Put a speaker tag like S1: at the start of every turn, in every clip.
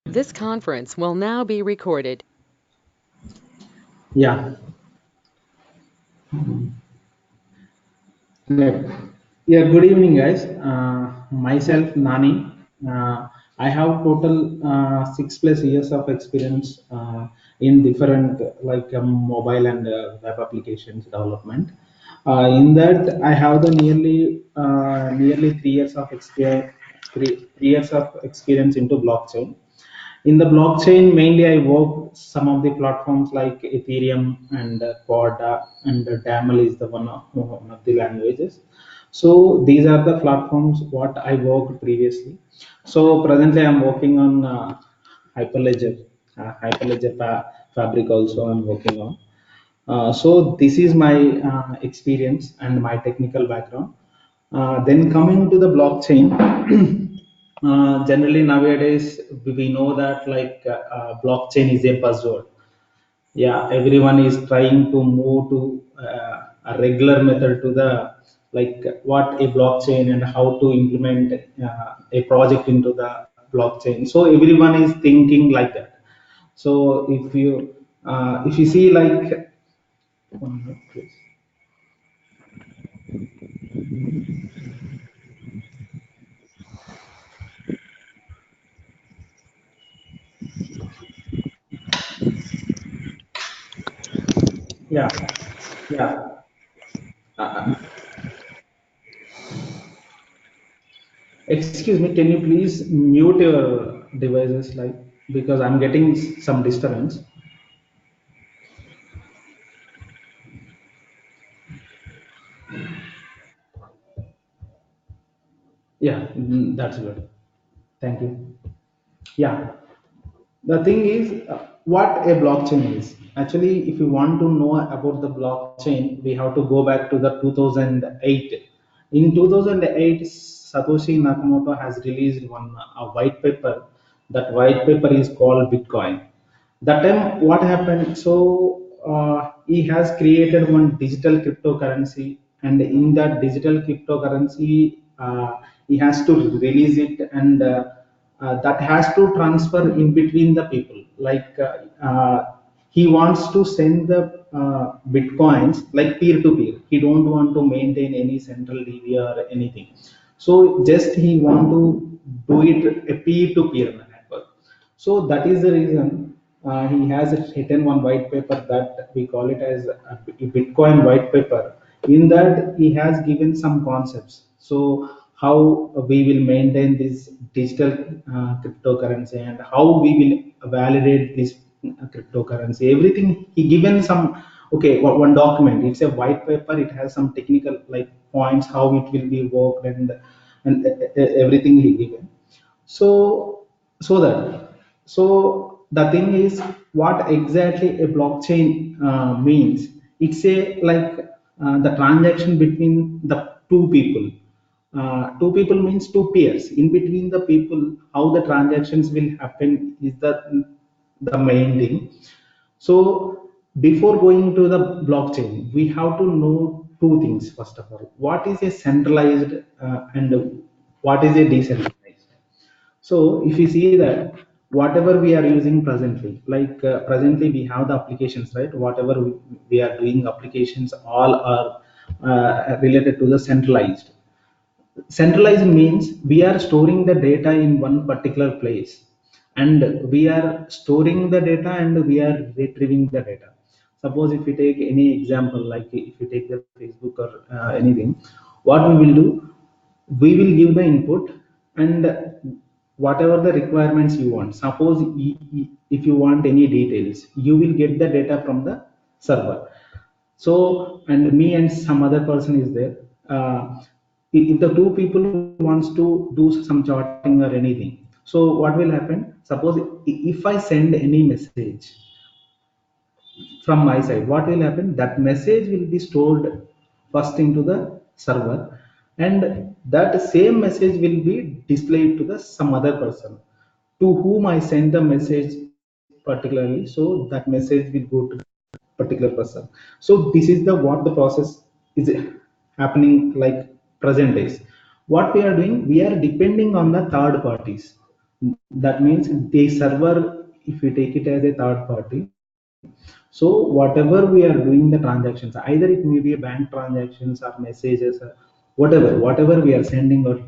S1: This conference will now be recorded.
S2: Yeah. Right. Yeah. Good evening, guys. Myself, Nani. I have total 6+ years of experience in different mobile and web applications development. In that, I have the nearly 3 years of experience. 3 years of experience into blockchain. In the blockchain, mainly I work some of the platforms like Ethereum and Quad and Daml is the one of the languages. So these are the platforms what I worked previously. So presently I'm working on Hyperledger, Fabric also I'm working on. So this is my experience and my technical background. Then coming to the blockchain, generally nowadays we know that blockchain is a buzzword. Yeah, everyone is trying to move to a regular method to the like what a blockchain and how to implement a project into the blockchain. So everyone is thinking like that. So if you see like one minute, please. Yeah, yeah. Uh, Excuse me, can you please mute your devices, like because I'm getting some disturbance. Yeah, that's good. Thank you. Yeah, the thing is, what a blockchain is. Actually, if you want to know about the blockchain, we have to go back to the 2008. In 2008, Satoshi Nakamoto has released one a white paper. That white paper is called Bitcoin. That time, what happened? So he has created one digital cryptocurrency, and in that digital cryptocurrency, he has to release it and. That has to transfer in between the people he wants to send the bitcoins like peer to peer. He don't want to maintain any central dv or anything, so just he want to do it a peer to peer network. So that is the reason he has written one white paper that we call it as a Bitcoin white paper. In that, he has given some concepts. So how we will maintain this digital cryptocurrency and how we will validate this cryptocurrency. Everything he given some. Okay, one document. It's a white paper. It has some technical like points how it will be worked and everything he given. So so the thing is what exactly a blockchain means. It's a the transaction between the two people. Two people means two peers. In between the people, how the transactions will happen is the main thing. So before going to the blockchain, we have to know two things. First of all, what is a centralized and what is a decentralized. So if you see that whatever we are using presently, presently we have the applications, right? Whatever we are doing applications, all are related to the centralized. Centralized means we are storing the data in one particular place, and we are storing the data and we are retrieving the data. Suppose if we take any example, like if you take the Facebook or anything, what we will do, we will give the input and whatever the requirements you want. Suppose if you want any details, you will get the data from the server. So and me and some other person is there. If the two people wants to do some chatting or anything, so what will happen? Suppose if I send any message from my side, what will happen? That message will be stored first into the server, and that same message will be displayed to the some other person to whom I send the message particularly. So that message will go to particular person. So this is the what the process is happening like present days. What we are doing, we are depending on the third parties. That means the server, if we take it as a third party, so whatever we are doing the transactions, either it may be a bank transactions or messages, whatever we are sending or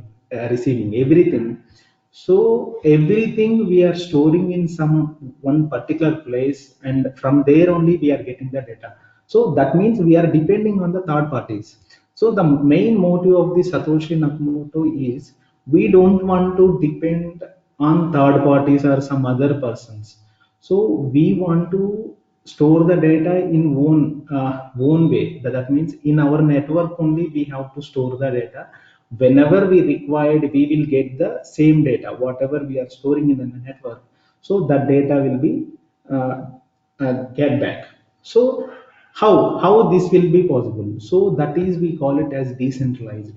S2: receiving, everything. So everything we are storing in some one particular place, and from there only we are getting the data. So that means we are depending on the third parties. So the main motive of the Satoshi Nakamoto is we don't want to depend on third parties or some other persons. So we want to store the data in own way. That means in our network only we have to store the data. Whenever we required, we will get the same data, whatever we are storing in the network. So that data will be uh, get back. So how this will be possible? So that is we call it as decentralized.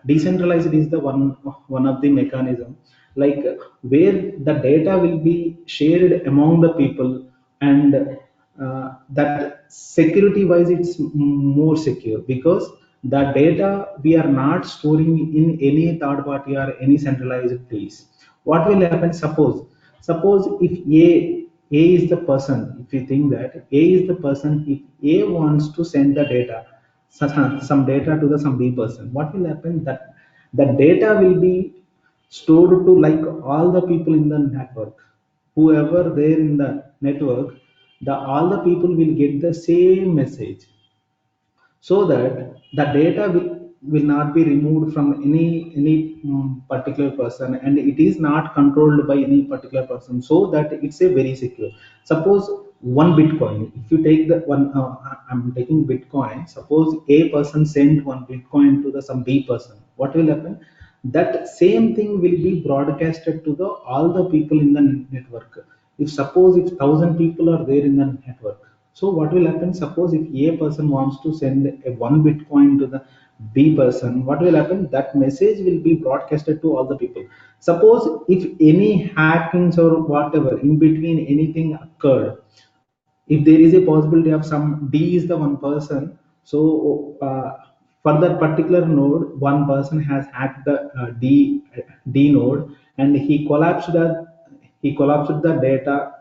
S2: Decentralized is the one of the mechanism, like where the data will be shared among the people, and that security wise it's more secure, because the data we are not storing in any third party or any centralized place. What will happen? Suppose if a is the person, if you think that a is the person, if a wants to send the data, some data to the some b person, what will happen? That the data will be stored to like all the people in the network, whoever there in the network, the all the people will get the same message, so that the data will not be removed from any particular person, and it is not controlled by any particular person, so that it's a very secure. Suppose one bitcoin, if you take the one, I'm taking bitcoin, suppose a person send one bitcoin to the some b person, what will happen? That same thing will be broadcasted to the all the people in the network. If suppose if 1,000 people are there in the network, so what will happen? Suppose if a person wants to send a one bitcoin to the b person, what will happen? That message will be broadcasted to all the people. Suppose if any hackings or whatever in between anything occurred, if there is a possibility of some d is the one person, so for that particular node one person has hacked the d node, and he collapsed the data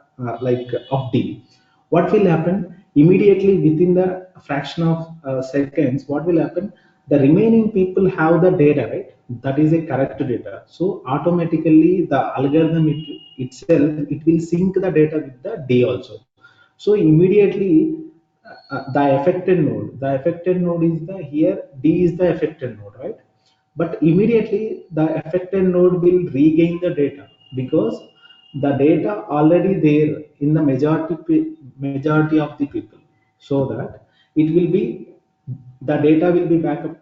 S2: like of d. What will happen? Immediately within the fraction of seconds, what will happen? The remaining people have the data, right? That is a correct data, so automatically the algorithm itself, it will sync the data with the d also. So immediately the affected node is the here d is the affected node, right? But immediately the affected node will regain the data, because the data already there in the majority of the people, so that it will be, the data will be back up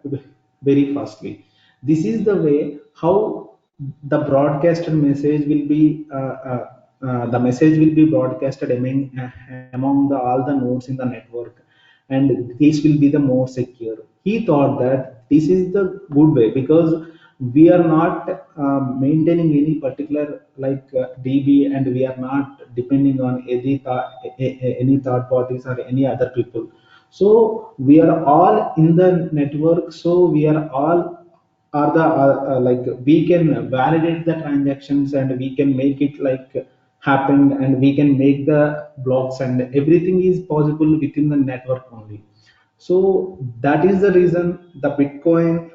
S2: very fastly. This is the way how the broadcasted message will be the message will be broadcasted among the all the nodes in the network, and this will be the more secure. He thought that this is the good way, because we are not maintaining any particular like db, and we are not depending on any third parties or any other people. So we are all in the network, so we are all are the like we can validate the transactions, and we can make it like happen, and we can make the blocks, and everything is possible within the network only. So that is the reason the bitcoin,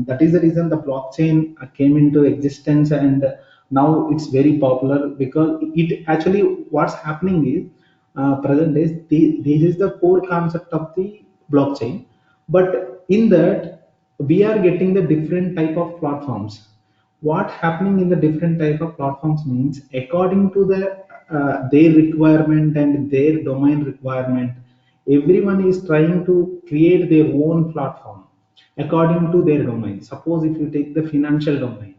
S2: that is the reason the blockchain came into existence, and now it's very popular, because it actually what's happening is, present is this is the core concept of the blockchain. But in that we are getting the different type of platforms. What happening in the different type of platforms means, according to the their requirement and their domain requirement, everyone is trying to create their own platform according to their domain. Suppose if you take the financial domain,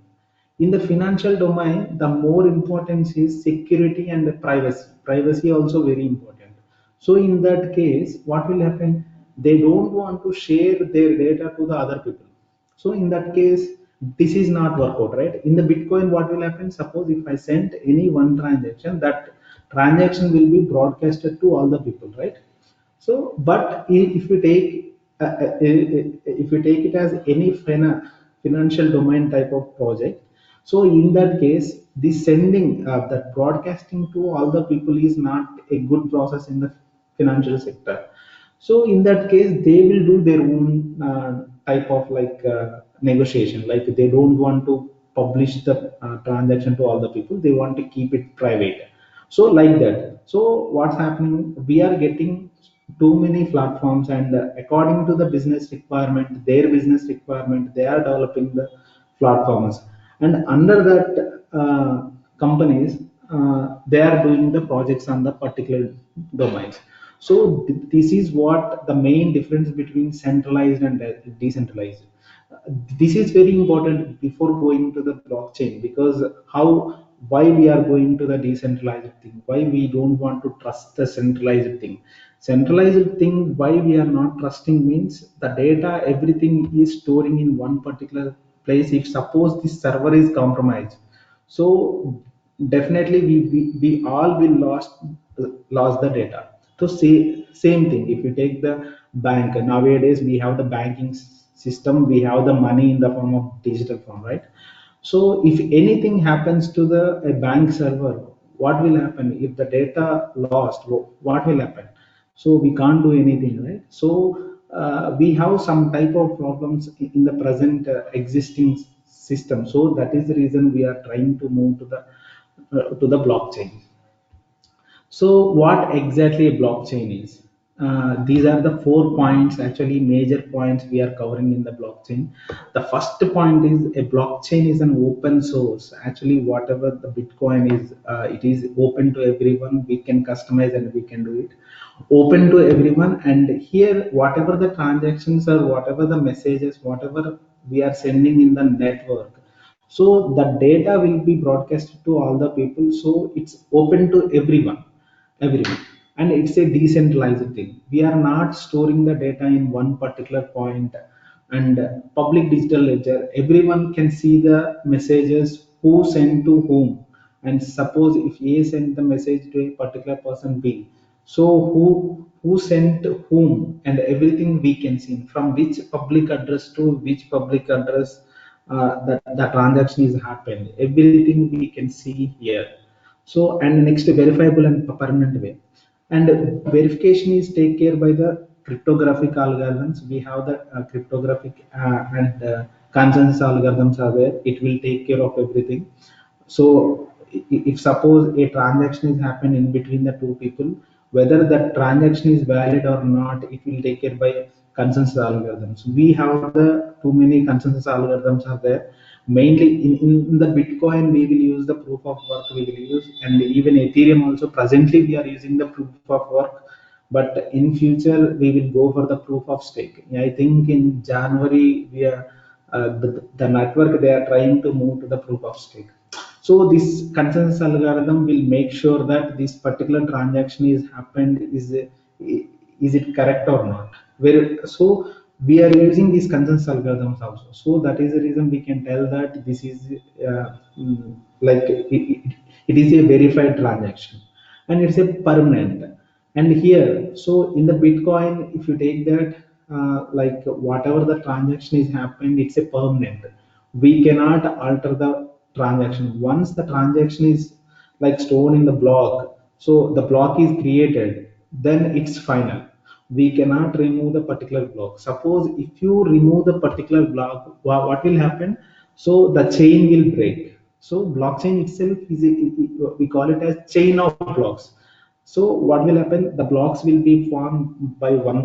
S2: in the financial domain the more importance is security and privacy also very important. So in that case what will happen? They don't want to share their data to the other people. So in that case this is not work out, right? In the bitcoin what will happen? Suppose if I send any one transaction, that transaction will be broadcasted to all the people, right? So, but if you take if you take it as any financial domain type of project, So in that case, the sending that broadcasting to all the people is not a good process in the financial sector. So in that case, they will do their own type of negotiation. Like they don't want to publish the transaction to all the people. They want to keep it private. So like that. So what's happening? We are getting too many platforms, and according to the business requirement, their business requirement, they are developing the platforms, and under that companies, they are doing the projects on the particular domains. So this is what the main difference between centralized and decentralized. This is very important before going to the blockchain, because how, why we are going to the decentralized thing, why we don't want to trust the centralized thing. Centralized thing, why we are not trusting means, the data everything is storing in one particular place. If suppose this server is compromised, so definitely we all will lost the data. So same thing, if you take the bank, nowadays we have the banking system, we have the money in the form of digital form, right? So if anything happens to the a bank server, what will happen if the data lost? What will happen? So we can't do anything, right? So we have some type of problems in the present existing system. So that is the reason we are trying to move to the blockchain. So what exactly a blockchain is? These are the 4 points, actually major points we are covering in the blockchain. The first point is a blockchain is an open source. Actually, whatever the Bitcoin is, it is open to everyone. We can customize and we can do it. Open to everyone. And here, whatever the transactions or whatever the messages, whatever we are sending in the network, so the data will be broadcasted to all the people. So it's open to everyone, and it's a decentralized thing. We are not storing the data in one particular point. And public digital ledger, everyone can see the messages who sent to whom. And suppose if A sent the message to a particular person B, so who sent whom, and everything we can see from which public address to which public address that the transaction is happened. Everything we can see here. So, and next, verifiable and permanent way. And verification is take care by the cryptographic algorithms. We have the cryptographic and consensus algorithms are there. It will take care of everything. So if suppose a transaction is happened in between the two people, whether that transaction is valid or not, it will take care by consensus algorithms. We have the too many consensus algorithms are there. Mainly in the Bitcoin, we will use the proof of work we will use, and even Ethereum also. Presently, we are using the proof of work, but in future we will go for the proof of stake. I think in January we are the network they are trying to move to the proof of stake. So this consensus algorithm will make sure that this particular transaction is happened, is it correct or not. Where so we are using these consensus algorithms also. So that is the reason we can tell that this is like it is a verified transaction, and it's a permanent. And here, so in the Bitcoin, if you take that, like whatever the transaction is happened, it's a permanent. We cannot alter the transaction. Once the transaction is like stored in the block, so the block is created, then it's final. We cannot remove the particular block. Suppose if you remove the particular block, what will happen? So the chain will break. So blockchain itself is we call it as chain of blocks. So what will happen? The blocks will be formed by one.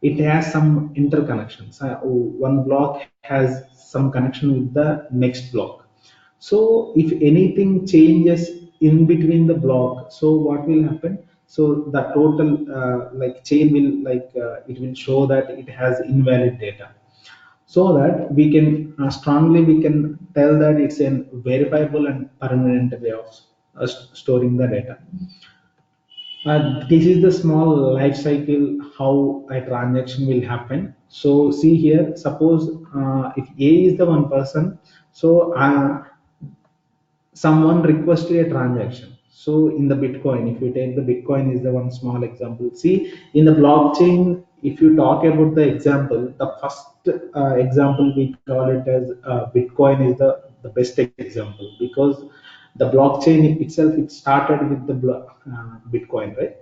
S2: It has some interconnections. One block has some connection with the next block. So if anything changes in between the block, so what will happen? So the total like chain will it will show that it has invalid data, so that we can strongly we can tell that it's a verifiable and permanent way of storing the data. This is the small life cycle how a transaction will happen. So see here, suppose if A is the one person, so someone requested a transaction. So in the Bitcoin, if you take the Bitcoin is the one small example. See in the blockchain, if you talk about the example, the first example we call it as Bitcoin is the the best example, because the blockchain itself, it started with the Bitcoin, right?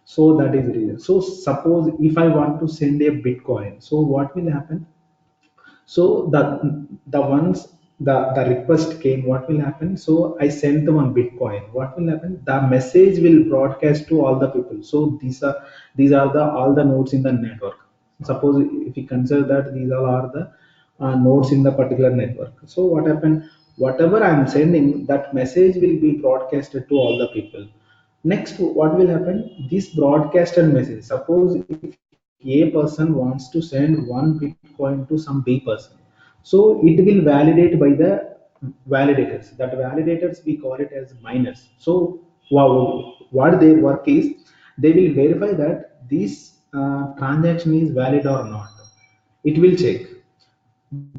S2: So that is the reason. So suppose if I want to send a Bitcoin, so what will happen? So the once the request came, what will happen? So I sent them one Bitcoin. What will happen? The message will broadcast to all the people. So these are the all the nodes in the network. Suppose if we consider that these all are the nodes in the particular network. So what happened? Whatever I am sending, that message will be broadcasted to all the people. Next, what will happen? This broadcasted message. Suppose if A person wants to send one Bitcoin to some B person, so it will validate by the validators. That validators we call it as miners. So what their work is, they will verify that this transaction is valid or not. It will check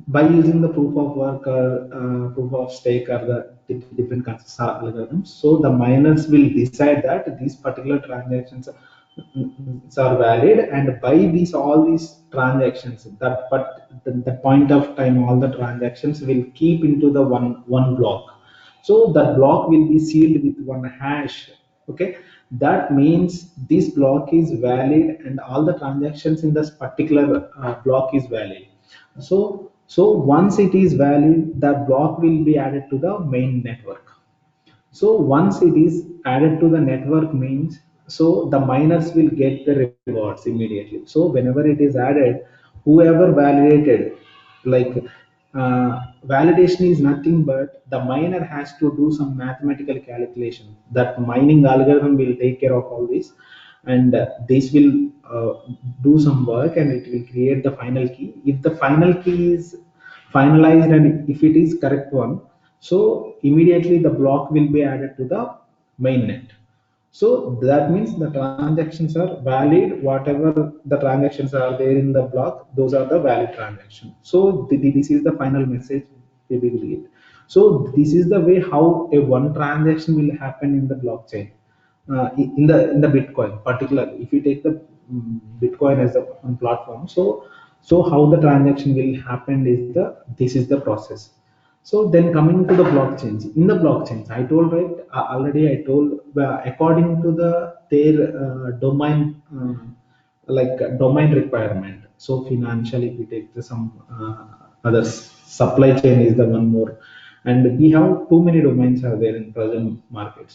S2: by using the proof of work or proof of stake or the different kinds of algorithms. So the miners will decide that these particular transactions are valid, and by these all these transactions, that but the point of time, all the transactions will keep into the one block. So that block will be sealed with one hash. Okay, that means this block is valid, and all the transactions in this particular block is valid. So once it is valid, the block will be added to the main network. So once it is added to the network means, so the miners will get the rewards immediately. So whenever it is added, whoever validated, like validation is nothing but the miner has to do some mathematical calculation. That mining algorithm will take care of all this, and this will do some work, and it will create the final key. If the final key is finalized and if it is correct one, so immediately the block will be added to the mainnet. So that means the transactions are valid. Whatever the transactions are there in the block, those are the valid transactions. So this is the final message we will get. So this is the way how a one transaction will happen in the blockchain, in the Bitcoin particularly. If you take the Bitcoin as a one platform, so how the transaction will happen is this is the process. So then coming to the blockchains, in the blockchains, I told, right, already I told, according to their domain, like domain requirement. So financially, if we take some other supply chain is the one more, and we have too many domains are there in present market.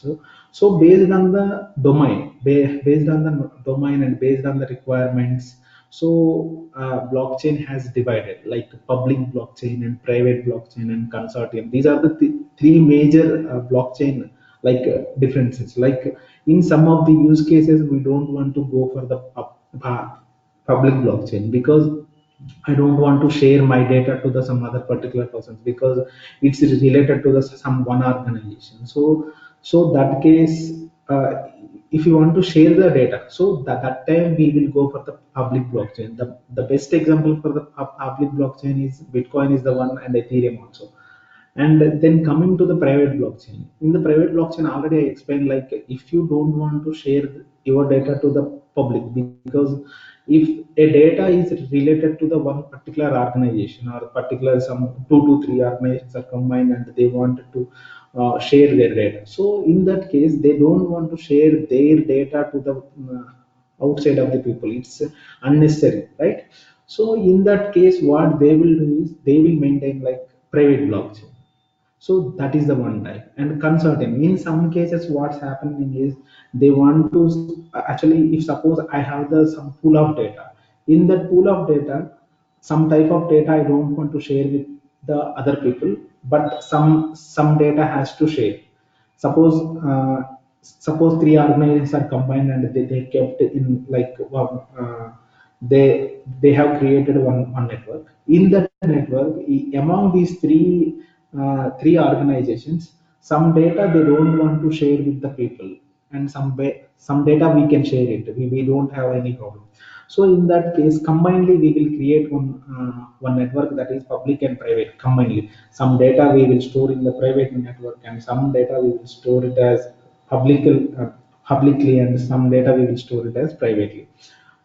S2: So based on the domain, based on the domain and based on the requirements, so blockchain has divided like public blockchain and private blockchain and consortium. These are the three major blockchain like differences. Like in some of the use cases, we don't want to go for the public blockchain because I don't want to share my data to the some other particular persons because it's related to the some one organization. So that case, if you want to share the data, so that time we will go for the public blockchain. The best example for the public blockchain is Bitcoin is the one, and Ethereum also. And then coming to the private blockchain, in the private blockchain already I explained, like if you don't want to share your data to the public, because if a data is related to the one particular organization or particular some two to three organizations are combined and they wanted to share their data, so in that case they don't want to share their data to the outside of the people. It's unnecessary, right? So in that case what they will do is they will maintain like private blockchain. So that is the one type. And consulting, in some cases what's happening is they want to actually, if suppose I have the some pool of data, in that pool of data some type of data I don't want to share with the other people, but some data has to share. Suppose suppose three organizations are combined and they kept in like they have created one network. In that network, among these three organizations, some data they don't want to share with the people, and some data we can share it. We don't have any problem. So in that case, combinedly we will create one network that is public and private combinedly. Some data we will store in the private network, and some data we will store it as public, publicly, and some data we will store it as privately.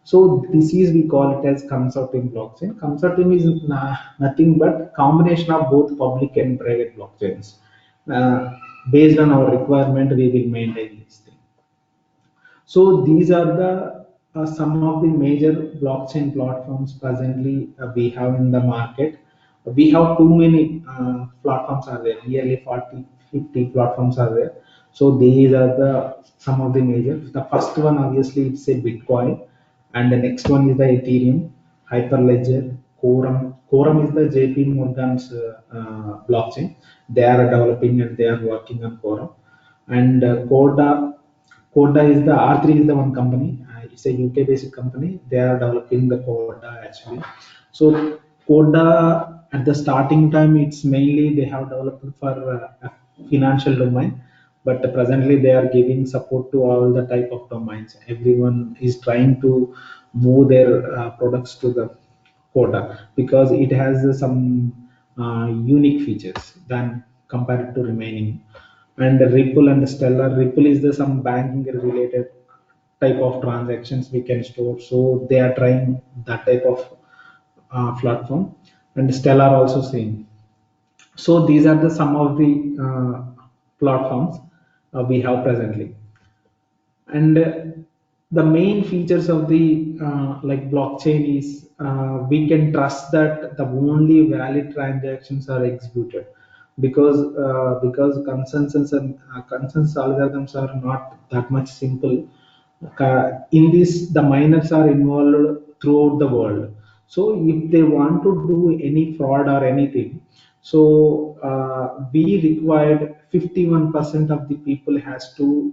S2: So this is we call it as consortium blockchain. Consortium is nothing but combination of both public and private blockchains. Uh, Based on our requirement, we will maintain this thing. So these are the some of the major blockchain platforms presently we have in the market. We have too many platforms are there, nearly 40, 50 platforms are there. So these are the some of the major. The first one obviously it's a Bitcoin, and the next one is the Ethereum, Hyperledger, Quorum. Quorum is the JP Morgan's blockchain. They are developing and they are working on Quorum, and Coda is the R3 is the one company. It's a UK based company. They are developing the Coda actually. So Coda at the starting time, it's mainly they have developed for a financial domain, but presently they are giving support to all the type of domains. Everyone is trying to move their products to the Coda because it has some unique features than compared to remaining. And Ripple and Stellar. Ripple is the some banking related type of transactions we can store. So they are trying that type of platform, and Stellar also same. So these are the some of the platforms we have presently. And the main features of the like blockchain is we can trust that the only valid transactions are executed, because consensus and consensus algorithms are not that much simple. In this, the miners are involved throughout the world. So if they want to do any fraud or anything, so we required 51% of the people has to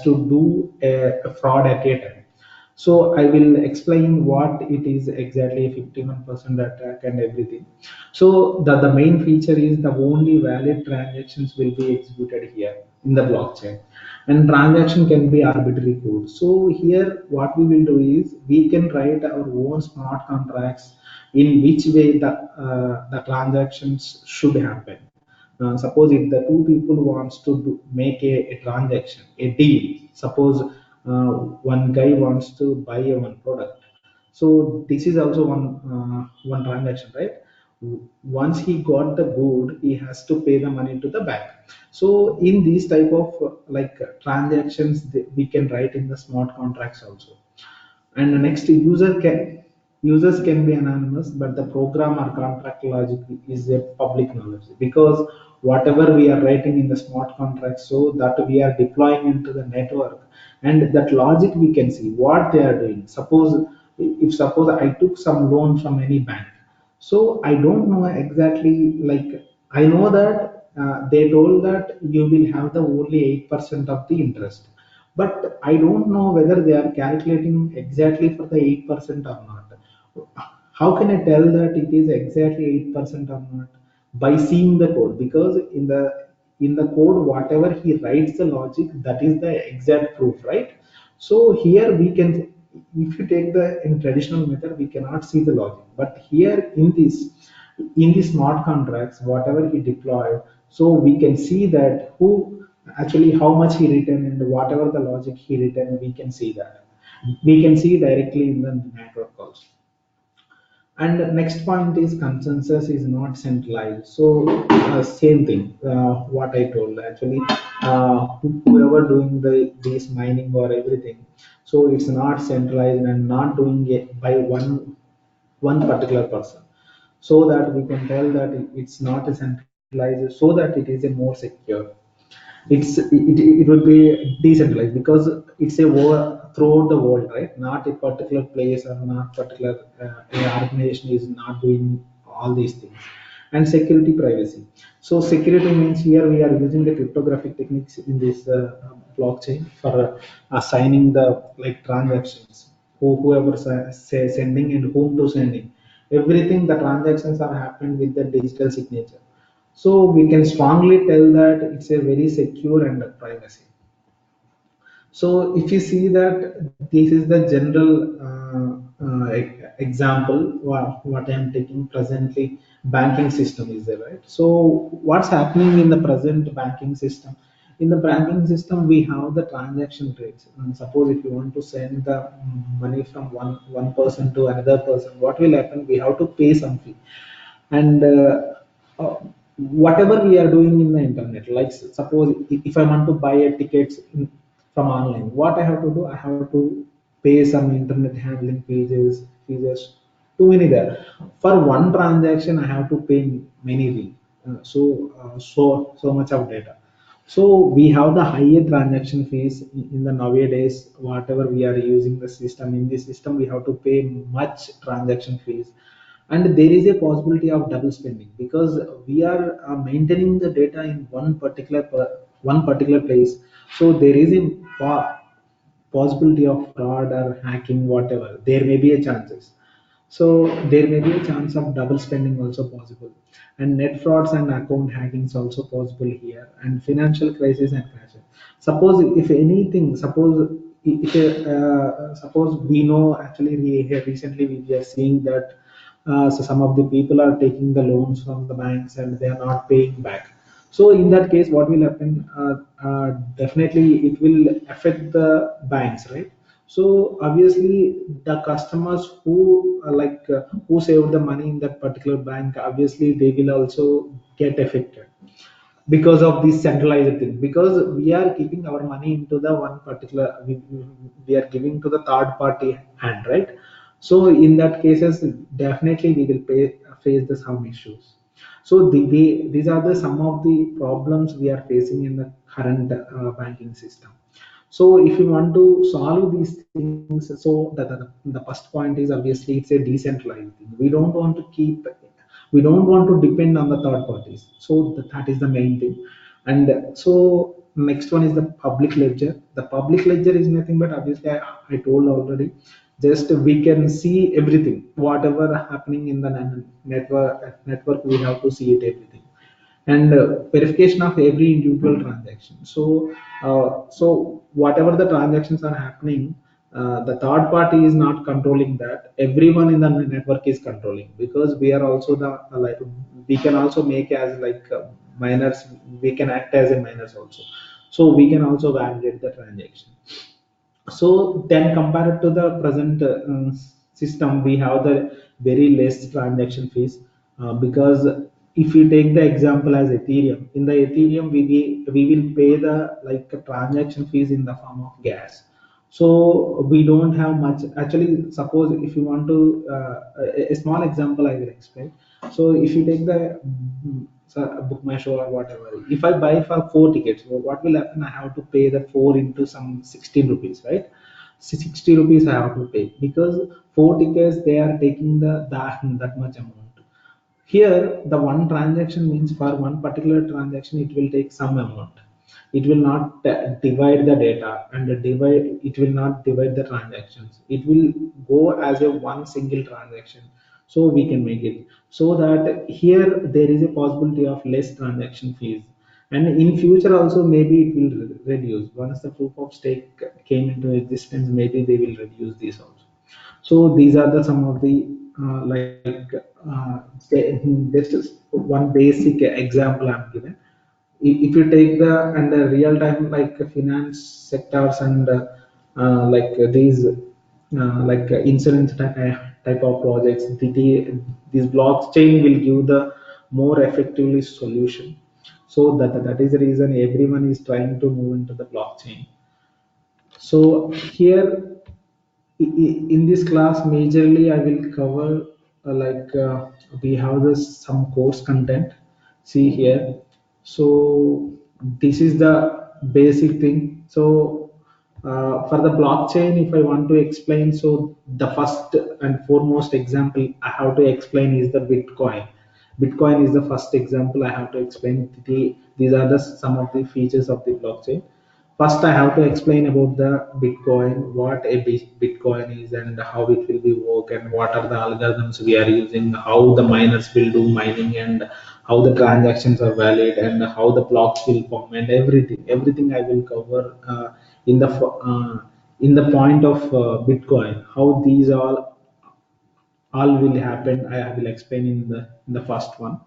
S2: do a fraud at a time. So I will explain what it is exactly, 51% attack and everything. So the main feature is the only valid transactions will be executed here in the blockchain, and transaction can be arbitrary code. So here what we will do is we can write our own smart contracts in which way the transactions should happen. Suppose if the two people wants to make a transaction, a deal. Suppose one guy wants to buy a one product. So this is also one transaction, right? Once he got the good, he has to pay the money to the bank. So in these type of transactions, we can write in the smart contracts also. And the next, users can be anonymous, but the program or contract logic is a public knowledge, because whatever we are writing in the smart contract, so that we are deploying into the network, and that logic we can see what they are doing. Suppose I took some loan from any bank, so I don't know exactly, like I know that they told that you will have the only 8% of the interest, but I don't know whether they are calculating exactly for the 8% or not. How can I tell that it is exactly 8% or not? By seeing the code, because in the code, whatever he writes the logic, that is the exact proof, right? So here we can, if you take the in traditional method, we cannot see the logic, but here in the smart contracts, whatever he deployed, so we can see that who actually how much he written, and whatever the logic he written, we can see that. We can see directly in the network also. And the next point is consensus is not centralized. So same thing, what I told actually, whoever doing this mining or everything, so it's not centralized and not doing it by one particular person, so that we can tell that it's not a centralized, so that it is a more secure. It would be decentralized because it's a war throughout the world, right? Not a particular place or not particular organization is not doing all these things. And security, privacy. So security means here we are using the cryptographic techniques in this blockchain for assigning the like transactions, whoever say sending and whom to sending, everything the transactions are happened with the digital signature. So we can strongly tell that it's a very secure and privacy. So if you see that this is the general example, what I am taking presently, banking system is there, right? So what's happening in the present banking system? In the banking system, we have the transaction rates. And suppose if you want to send the money from one person to another person, what will happen? We have to pay some fee. And uh, whatever we are doing in the internet, like suppose if I want to buy a tickets from online, what I have to do? I have to pay some internet handling fees too many there. For one transaction I have to pay many fee. So much of data. So we have the higher transaction fees in the nowadays. Whatever we are using the system, in this system we have to pay much transaction fees. And there is a possibility of double spending because we are maintaining the data in one particular place. So there is a possibility of fraud or hacking, whatever there may be a chances. So there may be a chance of double spending also possible. And net frauds and account hacking is also possible here, and financial crisis and crashes. Suppose if anything, suppose we know, actually we here recently we are seeing that so some of the people are taking the loans from the banks and they are not paying back. So in that case, what will happen? Definitely, it will affect the banks, right? So obviously, the customers who who saved the money in that particular bank, obviously they will also get affected because of this centralized thing. Because we are keeping our money into the one particular, we are giving to the third party hand, right? So in that cases, definitely we will face the some issues. So these are the some of the problems we are facing in the current banking system. So if you want to solve these things, so the first point is obviously it's a decentralized thing. We don't want to depend on the third parties. So that is the main thing. And so next one is the public ledger. The public ledger is nothing but obviously I told already. Just we can see everything, whatever happening in the network we have to see it everything. And verification of every individual transaction. So whatever the transactions are happening, the third party is not controlling that. Everyone in the network is controlling, because we are also the like we can also make as miners. We can act as a miners also. So we can also validate the transaction. So then compared to the present system, we have the very less transaction fees, because if you take the example as Ethereum, in the Ethereum we will pay the transaction fees in the form of gas. So we don't have much. Actually, suppose if you want to a small example I will explain. So if you take the book my show or whatever, if I buy for four tickets, what will happen? I have to pay the four into some 16 rupees, right? 60 rupees I have to pay, because four tickets they are taking that much amount. Here, the one transaction means for one particular transaction, it will take some amount. It will not divide the data, and it will not divide the transactions. It will go as a one single transaction. So we can make it so that here there is a possibility of less transaction fees. And in future also maybe it will reduce once the proof of stake came into existence. Maybe they will reduce this also. So these are the some of the just one basic example I'm given. If you take the and the real time finance sectors and these insurance type of projects, this blockchain will give the more effectively solution. So that is the reason everyone is trying to move into the blockchain. So here in this class majorly I will cover we have this some course content. See here. So this is the basic thing. So for the blockchain, if I want to explain, so the first and foremost example I have to explain is the Bitcoin is the first example I have to explain. These are the some of the features of the blockchain. First, I have to explain about the Bitcoin, what a Bitcoin is, and how it will be work, and what are the algorithms we are using, how the miners will do mining, and how the transactions are valid, and how the blocks will form, and everything. Everything I will cover in the point of Bitcoin. How these all will happen, I will explain in the first one.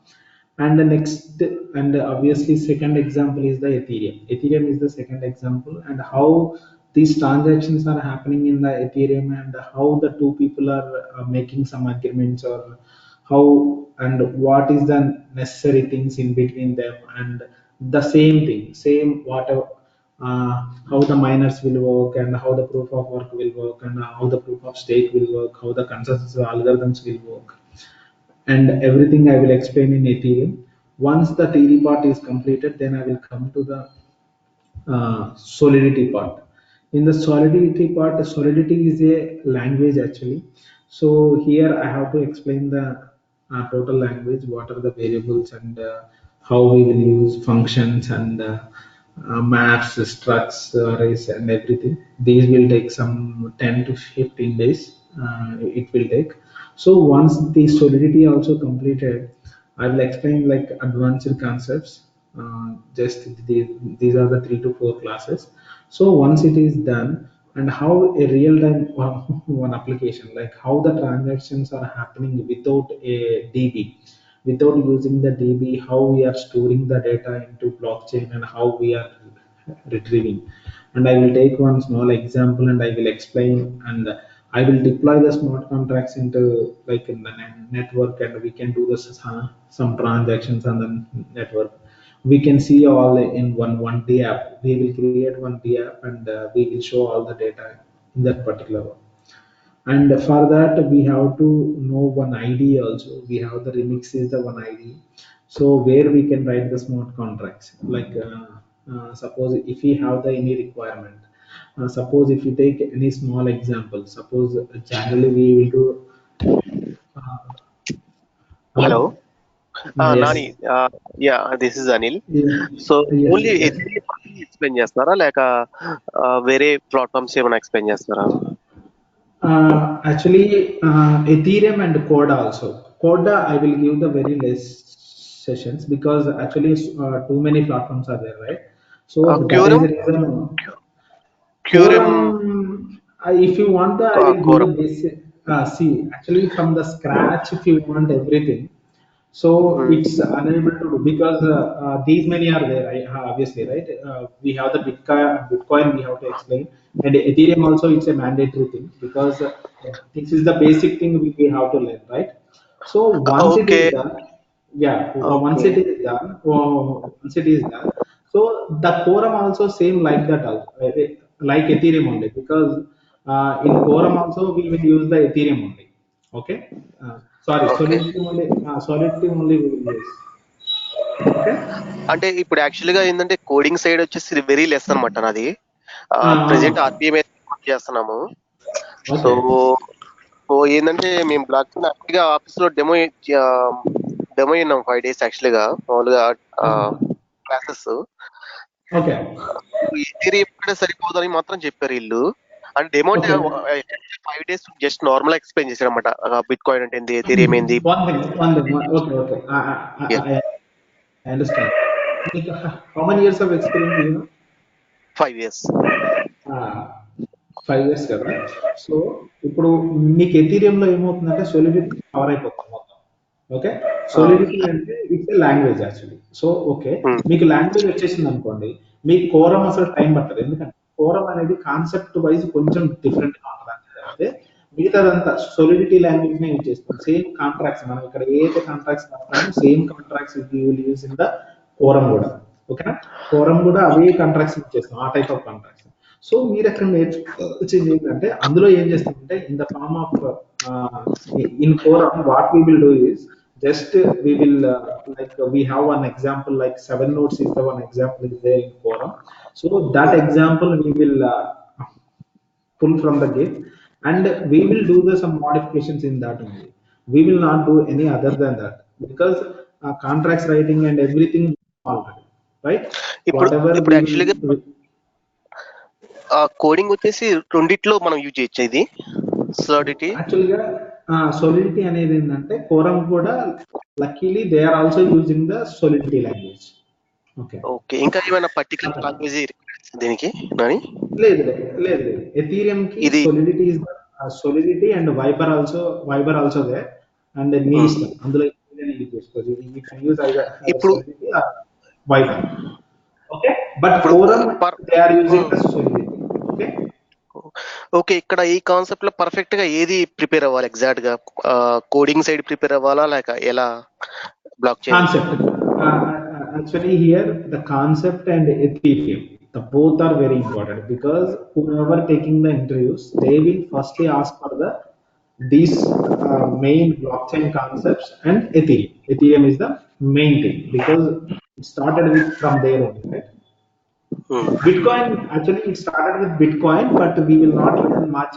S2: And the next, and obviously second example is the Ethereum is the second example, and how these transactions are happening in the Ethereum, and how the two people are making some agreements, or how and what is the necessary things in between them, and the same thing, same whatever, uh, how the miners will work, and how the proof of work will work, and how the proof of stake will work, how the consensus algorithms will work, and everything I will explain in Ethereum. Once the theory part is completed, then I will come to the solidity part. In the solidity part, solidity is a language actually. So here I have to explain the total language, what are the variables, and how we will use functions, and maps, structs, arrays, and everything. These will take some 10 to 15 days. It will take. So once the solidity also completed, I will explain like advanced concepts. Just these are the 3 to 4 classes. So once it is done, and how a real-time one application, like how the transactions are happening without a DB, without using the DB, how we are storing the data into blockchain, and how we are retrieving. And I will take one small example, and I will explain, and I will deploy the smart contracts into like in the network, and we can do this some transactions on the network. We can see all in one D app. We will create one D app, and we will show all the data in that particular one. And for that we have to know one ID also. We have the remix is the one ID. So where we can write the smart contracts, like suppose if we have the any requirement, suppose if you take any small example, suppose generally we will do uh,
S3: Hello.
S2: hello. Yes.
S3: Nani. Yeah, this is Anil.
S2: Yeah.
S3: So
S2: Yes,
S3: only
S2: yes.
S3: Ethereum explain చేస్తారా లేక వేరే platforms ఏమైనా explain చేస్తారా?
S2: Actually, Ethereum and Coda also. Coda, I will give the very less sessions, because actually too many platforms are there, right? So that is
S3: Quorum,
S2: the reason.
S3: Quorum,
S2: Quorum, if you want the, I will give the
S3: Quorum.
S2: basic. See, actually from the scratch, if you want everything, so it's
S3: Hmm.
S2: unable to do, because these many are there, obviously, right? We have the Bitcoin we have to explain, and Ethereum also it's a mandatory thing, because this is the basic thing we have to learn, right? So once it is
S3: Okay,
S2: done, yeah, once it
S3: okay,
S2: is done, once it is done, so the quorum also same like that, also, like Ethereum only, because in quorum also we will use the Ethereum only. Okay. Sorry,
S3: okay.
S2: solidity only we will use. Okay.
S3: అంటే ఇప్పుడు యాక్చువల్గా ఏంటంటే coding side వచ్చేసి very less అనమాట నాది. Present
S2: Uh,
S3: RPM work చేస్తున్నాము. So
S2: okay.
S3: So ఏంటంటే మేము బ్లాక్ చైన్ యాక్చువల్గా ఆఫీస్లో డెమో అయినాం 5 days యాక్చువల్గా మామూలుగా క్లాసెస్.
S2: Okay.
S3: ఎథీరియం కూడా సరిపోదని మాత్రం చెప్పారు వీళ్ళు. అంటే డెమో అంటే
S2: Okay.
S3: 5 days just normal explain చేశారు అనమాట. బిట్ కాయిన్ అంటే ఏంది, ఎథీరియం ఏంది.
S2: Okay, okay. I understand. Like, how many years of experience do you have?
S3: 5 years.
S2: 5 years కదా. సో ఇప్పుడు మీకు ఎథీరియంలో ఏమవుతుందంటే సొలిడిటీ కవర్ అయిపోతుంది మొత్తం. ఓకే. సొలిడిటీ అంటే it's a language actually. So okay, మీకు లాంగ్వేజ్ వచ్చేసింది అనుకోండి, మీకు కోరం అసలు టైం పట్టదు, ఎందుకంటే కోరం అనేది కాన్సెప్ట్ వైజ్ కొంచెం డిఫరెంట్ గా ఉంటుంది అంతే తప్పితే మిగతాదంతా సొలిడిటీ లాంగ్వేజ్ నే యూజ్ చేస్తాం. సేమ్ కాంట్రాక్ట్స్ మనం ఇక్కడ ఏదైతే కాంట్రాక్ట్స్ రాస్తామో same contracts use in the Quorum కూడా. ఓకేనా. కోరం కూడా అవే కాంట్రాక్ట్స్ యూజ్ చేస్తాం, ఆ టైప్ ఆఫ్ కాంట్రాక్ట్స్. సో మీరు ఎక్కడ నేర్చుకోవాల్సింది ఏంటంటే అందులో ఏం చేస్తామంటే in the form of in Quorum what we will do is just we will like we have one example like 7 nodes is the one example is there in quorum. So that example we will pull from the git, and we will do the some modifications in that only. We will not do any other than that, because contracts writing and everything already, right?
S3: ఇప్పుడు
S2: Whatever
S3: ఇప్పుడు
S2: we
S3: యాక్చువల్గా
S2: will
S3: coding వచ్చేసి రెండిట్లో మనం use చేయొచ్చు ఇది సర్డిటీ.
S2: యాక్చువల్గా సొలిడిటీ అనేది ఏంటంటే కోరం కూడా luckily they are also using the Solidity language. Okay.
S3: Okay, ఇంకా ఏమైనా పర్టికులర్
S2: అట్లా.
S3: లాంగ్వేజ్ దీనికి నాని?
S2: లేదు లేదు లేదు లేదు, ఎథీరియం కి
S3: ఇది
S2: Solidity is Solidity, and Vyper also they, and మీ ఇష్టం అందులో యూజ్ చేసుకోవచ్చు. You can use either
S3: ఇప్పుడు
S2: Solidity or Viper. Okay, but
S3: ఇప్పుడు
S2: forum
S3: per
S2: they are using the Solidity. Okay.
S3: Okay, ఇక్కడ ఈ కాన్సెప్ట్ లో పర్ఫెక్ట్ గా ఏది ప్రిపేర్ అవ్వాలి ఎగ్జాక్ట్ గా? కోడింగ్ సైడ్ ప్రిపేర్ అవ్వాలా లేక ఎలా block chain?
S2: Concept. Actually, here the concept and Ethereum, the both are very important because whoever taking the interviews, they will firstly ask for the these main blockchain concepts and Ethereum. Ethereum is the main thing because it started with from there only, right? Bitcoin, actually, it started with Bitcoin, but we will not learn much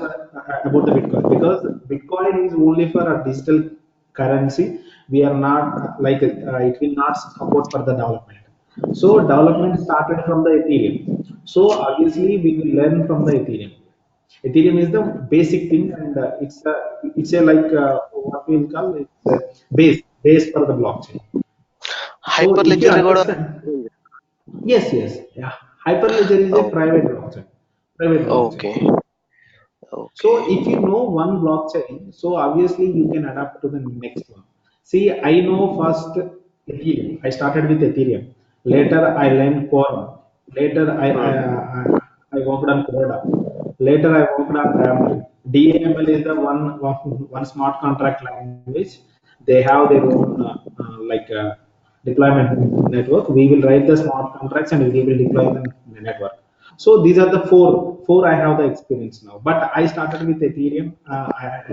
S2: about the Bitcoin because Bitcoin is only for a digital currency. We are not it will not support for the development. So, development started from the Ethereum. So, obviously, we will learn from the Ethereum. Ethereum is the basic thing, and it's a like what we will call it's a base for the blockchain. So,
S3: hyper
S2: if you
S3: ledger కూడా.
S2: understand. Yes, yes, yeah. Hyperledger is a private blockchain. Private blockchain.
S3: Okay.
S2: So
S3: okay.
S2: if you know one blockchain, so obviously you can adapt to the next one. See, I know first Ethereum. I started with Ethereum. Later I learned Quorum. Later I worked on Coda. Later I worked on DAML. DAML is the one smart contract language. They have their own deployment network. We will write the smart contracts and we will deploy them in the network. So these are the four I have the experience now. But I started with Ethereum. At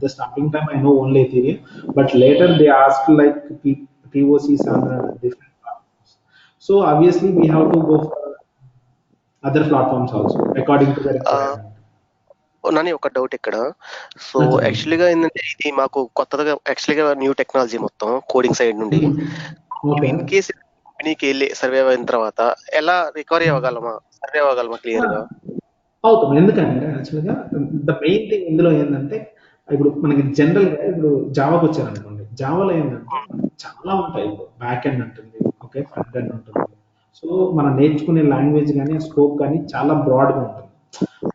S2: the starting time, I know only Ethereum. But later they asked like POCs on different platforms. So obviously we have to go for other platforms also according to the requirement.
S3: Nani ఒక doubt ఇక్కడ. So
S2: Naturally.
S3: యాక్చువల్గా ఏంటంటే ఇది మాకు కొత్తగా యాక్చువల్గా new technology మొత్తం coding side నుండి.
S2: Okay.
S3: ఇన్ కేసు కంపెనీకి వెళ్ళి సర్వే అయిన తర్వాత ఎలా రికవరీ అవ్వగలమా, సర్వే అవ్వగలమా క్లియర్ గా?
S2: అవుతాం. ఎందుకంటే యాక్చువల్గా ద మెయిన్ థింగ్ ఇందులో ఏంటంటే ఇప్పుడు మనకి జనరల్ గా ఇప్పుడు జావాకి వచ్చారనుకోండి, జావాలో ఏంటంటే మనకి చాలా ఉంటాయి. ఇప్పుడు బ్యాక్ ఎండ్ ఉంటుంది, ఓకే, ఫ్రంట్ ఎండ్ ఉంటుంది. సో మనం నేర్చుకునే లాంగ్వేజ్ కానీ స్కోప్ కానీ చాలా బ్రాడ్ గా ఉంటుంది.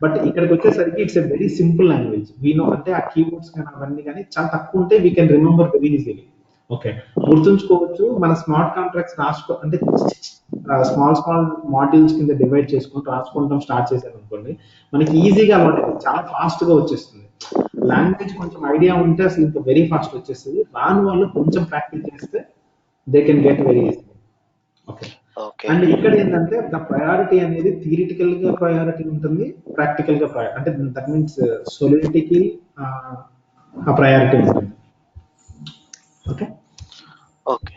S2: బట్ ఇక్కడికి వచ్చేసరికి it's a very simple language. We know అంటే ఆ కీబోర్డ్స్ కానీ అవన్నీ కానీ చాలా తక్కువ ఉంటే we can remember very easily. Okay, గుర్తుంచుకోవచ్చు. మన స్మార్ట్ కాంట్రాక్ట్స్ అంటే స్మాల్ మాడ్యూల్స్ కింద డివైడ్ చేసుకొని రాసుకుంటాం స్టార్ట్ చేశారు అనుకోండి, మనకి ఈజీగా అలవాటు, చాలా ఫాస్ట్ గా వచ్చేస్తుంది. లాంగ్వేజ్ కొంచెం ఐడియా ఉంటే అసలు ఇంకా వెరీ ఫాస్ట్ వచ్చేస్తుంది. రాని వాళ్ళు కొంచెం ప్రాక్టీస్ చేస్తే they can get very easy. Okay. And ఇక్కడ ఏంటంటే ద ప్రయారిటీ అనేది థియరిటికల్ గా ప్రయారిటీ ఉంటుంది, ప్రాక్టికల్ గా అంటే దట్ మీన్స్ సొలిడిటీకి ఆ ప్రయారిటీ ఉంటుంది. ఓకే.
S3: ఓకే.